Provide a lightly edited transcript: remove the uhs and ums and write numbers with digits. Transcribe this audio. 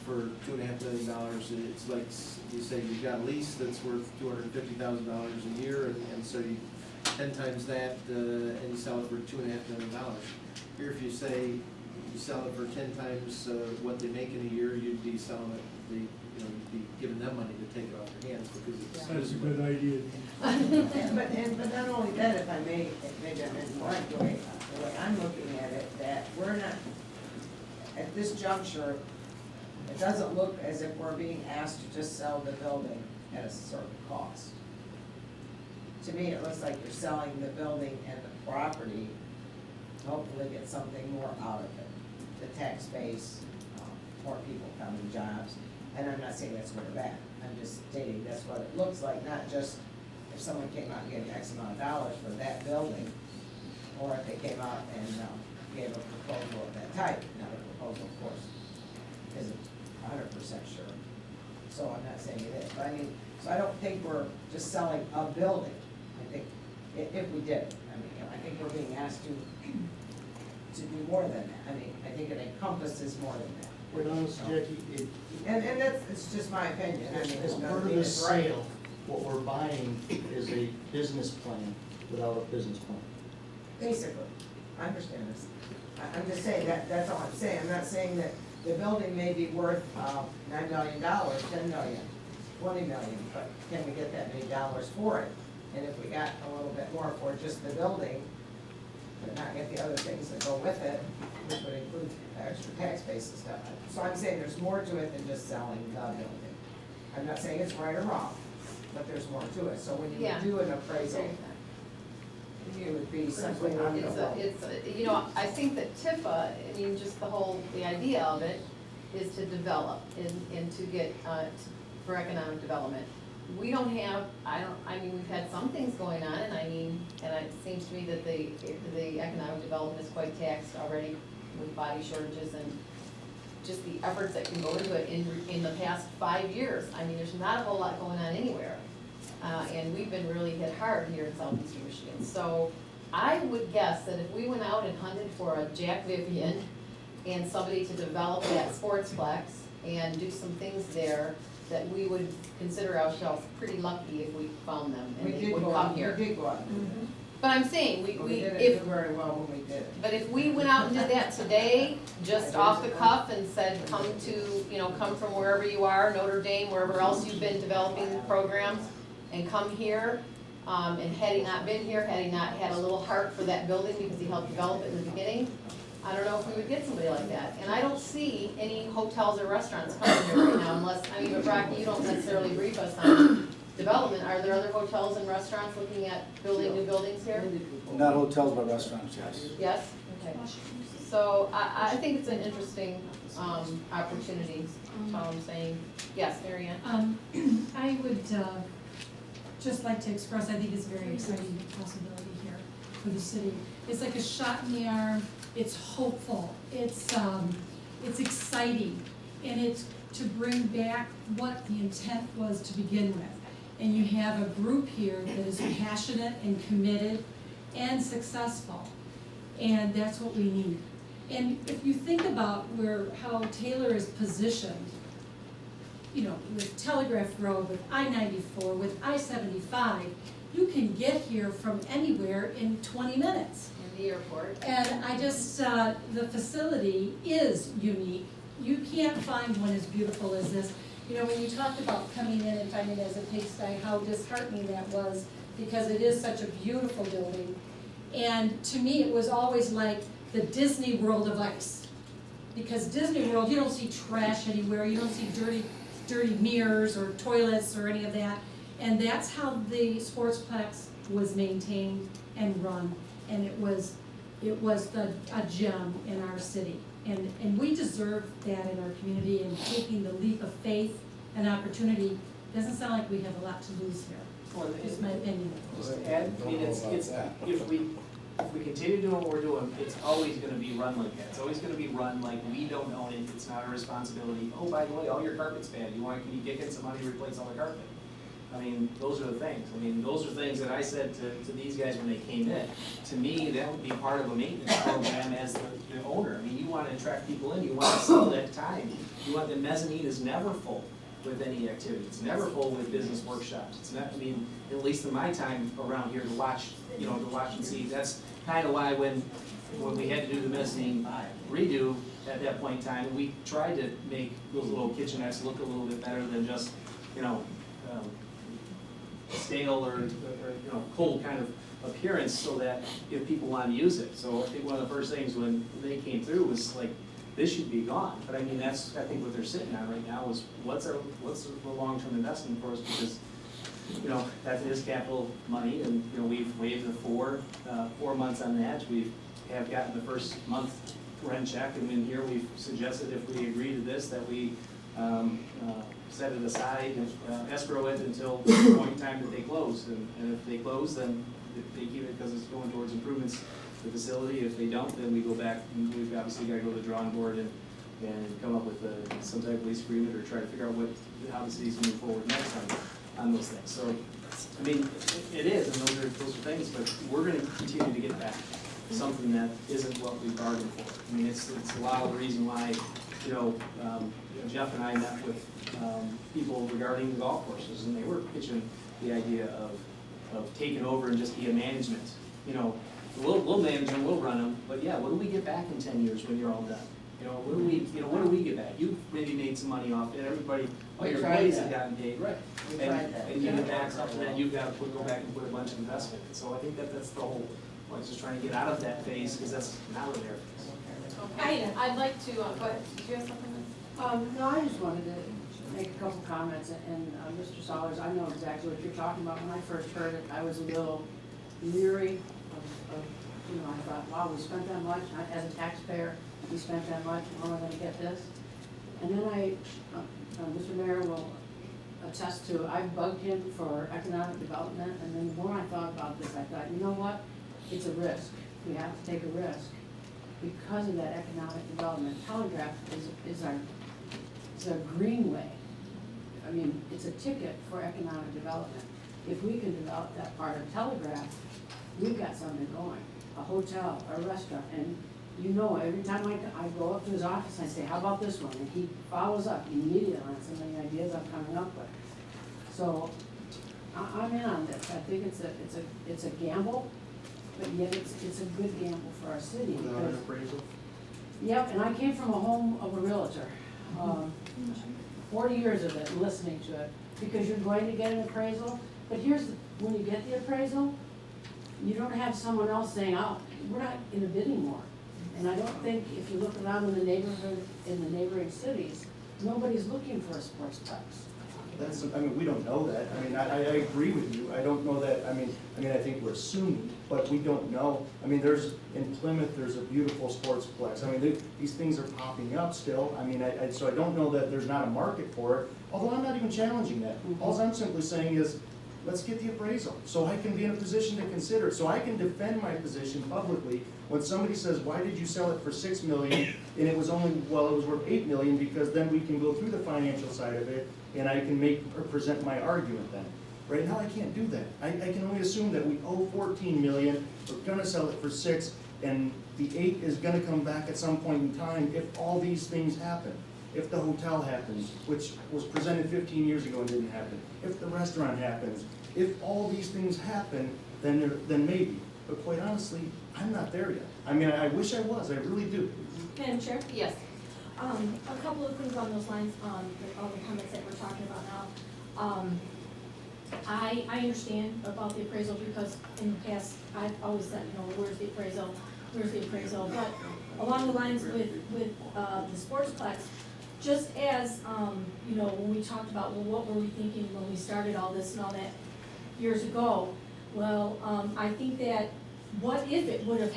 for $2.5 million, it's like, you say you've got a lease that's worth $250,000 a year, and so you 10 times that, and you sell it for $2.5 million. Here, if you say you sell it for 10 times what they make in a year, you'd be selling it, you'd be giving them money to take it off your hands because it's. That's a good idea. But not only that, if I may, maybe I'm incorrect, the way I'm looking at it, that we're not, at this juncture, it doesn't look as if we're being asked to just sell the building at a certain cost. To me, it looks like you're selling the building and the property, to hopefully get something more out of it. The tax base, more people coming, jobs, and I'm not saying that's good or bad, I'm just stating that's what it looks like, not just if someone came out and gave X amount of dollars for that building, or if they came out and gave a proposal of that type, not a proposal, of course, isn't 100% sure. So I'm not saying it is, but I mean, so I don't think we're just selling a building. I think if we did, I mean, I think we're being asked to do more than that. I mean, I think it encompasses more than that. Quite honest, Jackie, And that's, it's just my opinion. I mean, as it part doesn't of mean this it's right. sale, what we're buying is a business plan without a business plan. Basically, I understand this. I'm just saying that's all I'm saying. I'm not saying that the building may be worth $9 million, $10 million, $20 million, but can we get that many dollars for it? And if we got a little bit more for just the building, but not get the other things that go with it, which would include extra tax base and stuff. So I'm saying there's more to it than just selling the building. I'm not saying it's right or wrong, but there's more to it. So when you Yeah. do an appraisal, it would be something on the wall. I think that TIFA, I mean, just the idea of it is to develop and to get, for economic development. We don't have, we've had some things going on, and it seems to me that the economic development is quite taxed already with body shortages and just the efforts that can go into it in the past 5 years. I mean, there's not a whole lot going on anywhere. And we've been really hit hard here in southeastern Michigan. So I would guess that if we went out and hunted for a Jack Vivian and somebody to develop that sportsplex and do some things there, that we would consider ourselves pretty lucky if we found them We and they did would go come out, we here. did go out and do that. But I'm saying, We we, didn't if, do very well when we did it. but if we went out and did that today, just off the cuff and said, come from wherever you are, Notre Dame, wherever else you've been developing programs, and come here, and had he not been here, had he not had a little heart for that building because he helped develop it in the beginning, I don't know if we would get somebody like that. And I don't see any hotels or restaurants coming here right now unless, but Rocky, you don't necessarily brief us on development. Are there other hotels and restaurants looking at building new buildings here? Not hotels, but restaurants, yes. Yes? Okay. So I think it's an interesting, opportunity, that's all I'm saying. Yes, Mary Ann? I would just like to express, I think it's a very exciting possibility here for the city. It's like a shot in the arm, it's hopeful, it's exciting, and it's to bring back what the intent was to begin with. And you have a group here that is passionate and committed and successful, and that's what we need. And if you think about how Taylor is positioned, with Telegraph Road, with I-94, with I-75, you can get here from anywhere in 20 minutes. In the airport. And I just, the facility is unique. You can't find one as beautiful as this. When you talked about coming in and finding it as a pigsty, how disheartening that was, because it is such a beautiful building. And to me, it was always like the Disney World of ice. Because Disney World, you don't see trash anywhere, you don't see dirty mirrors or toilets or any of that. And that's how the sportsplex was maintained and run. And it was a gem in our city. And we deserve that in our community, and taking the leap of faith and opportunity. Doesn't sound like we have a lot to lose here. Well, Just my opinion. Just to add, if we continue doing what we're doing, it's always gonna be run like that. It's always gonna be run like we don't own it, it's not our responsibility. Oh, by the way, all your carpet's bad, can you get some money to replace all the carpet? I mean, those are the things. I mean, those are things that I said to these guys when they came in. To me, that would be part of a maintenance program as the owner. I mean, you wanna attract people in, you wanna sell that time. You want, the mezzanine is never full with any activity. It's never full with business workshops. It's not, I mean, at least in my time around here to watch, to watch and see. That's kinda why when we had to do the mezzanine redo at that point in time, we tried to make those little kitchenettes look a little bit better than just, stale or cold kind of appearance, so that if people want to use it. So I think one of the first things when they came through was like, this should be gone. But I mean, that's, I think what they're sitting on right now is what's the long-term investment for us, because, that is capital money, and, we've waived the 4 months on that. We have gotten the first month rent check, and in here we've suggested if we agree to this, that we, set it aside and escrow it until the point in time that they close. And if they close, then they keep it because it's going towards improvements to the facility. If they don't, then we go back, and we've obviously got to go to the drawing board and come up with some type of lease agreement, or try to figure out how the city's gonna move forward next time on those things. So, I mean, it is, and those are things, but we're gonna continue to get back something that isn't what we bargained for. I mean, it's a lot of the reason why, Jeff and I met with people regarding the golf courses, and they were pitching the idea of taking over and just be a management. We'll manage them, we'll run them, but yeah, what do we get back in 10 years when you're all done? What do we get back? You maybe made some money off it, everybody, all your employees have gotten paid, right? We tried that. And you get back something that you've got to go back and put a bunch of investment in. So I think that's the whole point, just trying to get out of that phase, because that's not what they're. Okay, I'd like to, go ahead, did you have something? No, I just wanted to make a couple comments, and Mr. Sollers, I know exactly what you're talking about. When I first heard it, I was a little leery of I thought, wow, we spent that much, as a taxpayer, we spent that much, how am I gonna get this? And then Mr. Mayor will attest to, I bugged him for economic development, and then the more I thought about this, I thought, you know what? It's a risk. We have to take a risk. Because of that economic development, Telegraph is our greenway. I mean, it's a ticket for economic development. If we can develop that part of Telegraph, we've got something going, a hotel, a restaurant, and every time I go up to his office, I say, how about this one? And he follows up immediately on some of the ideas I'm coming up with. So I'm in on this. I think it's a gamble, but yet it's a good gamble for our city. Without an appraisal? Yep, and I came from a home of a realtor. 40 years of it, listening to it, because you're going to get an appraisal, but when you get the appraisal, you don't have someone else saying, oh, we're not in a bidding war. And I don't think, if you look around in the neighborhood, in the neighboring cities, nobody's looking for a sportsplex. We don't know that. I agree with you. I don't know that, I think we're assuming, but we don't know. In Plymouth, there's a beautiful sportsplex. These things are popping up still. So I don't know that there's not a market for it, although I'm not even challenging that. All I'm simply saying is, let's get the appraisal, so I can be in a position to consider it, so I can defend my position publicly. When somebody says, why did you sell it for $6 million, and it was it was worth $8 million, because then we can go through the financial side of it, and I can present my argument then. Right now, I can't do that. I can only assume that we owe $14 million, we're gonna sell it for $6 million, and the $8 million is gonna come back at some point in time if all these things happen. If the hotel happens, which was presented 15 years ago and didn't happen. If the restaurant happens, if all these things happen, then maybe. But quite honestly, I'm not there yet. I wish I was, I really do. Madam Chair? Yes. A couple of things on those lines, with all the comments that we're talking about now. I understand about the appraisal, because in the past, I've always said, where's the appraisal? Where's the appraisal? But along the lines with the sportsplex, just as, when we talked about, what were we thinking when we started all this and all that years ago? Well, I think that, what if it would have happened